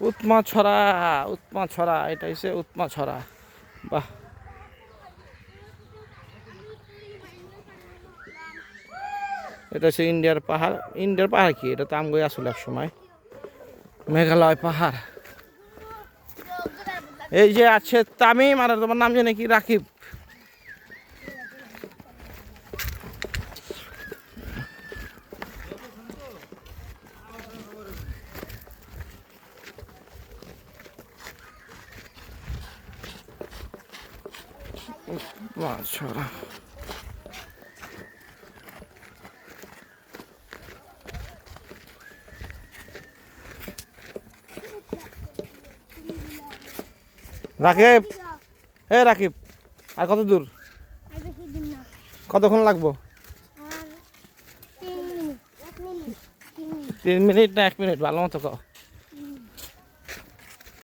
উৎমা ছড়া এটা হচ্ছে উৎমা ছড়া। বাহ, এটা হচ্ছে ইন্ডিয়ার পাহাড় কি এটা? তো আমগোই আসলে এক সময় মেঘালয় পাহাড়। এই যে আছে তামিম, আর তোমার নাম জানি কি, রাকিব। ছড়া রাকিব, রাকিব, আর কত দূর? কতক্ষণ লাগবো? 3 মিনিট না 1 মিনিট? ভালো মতো কও।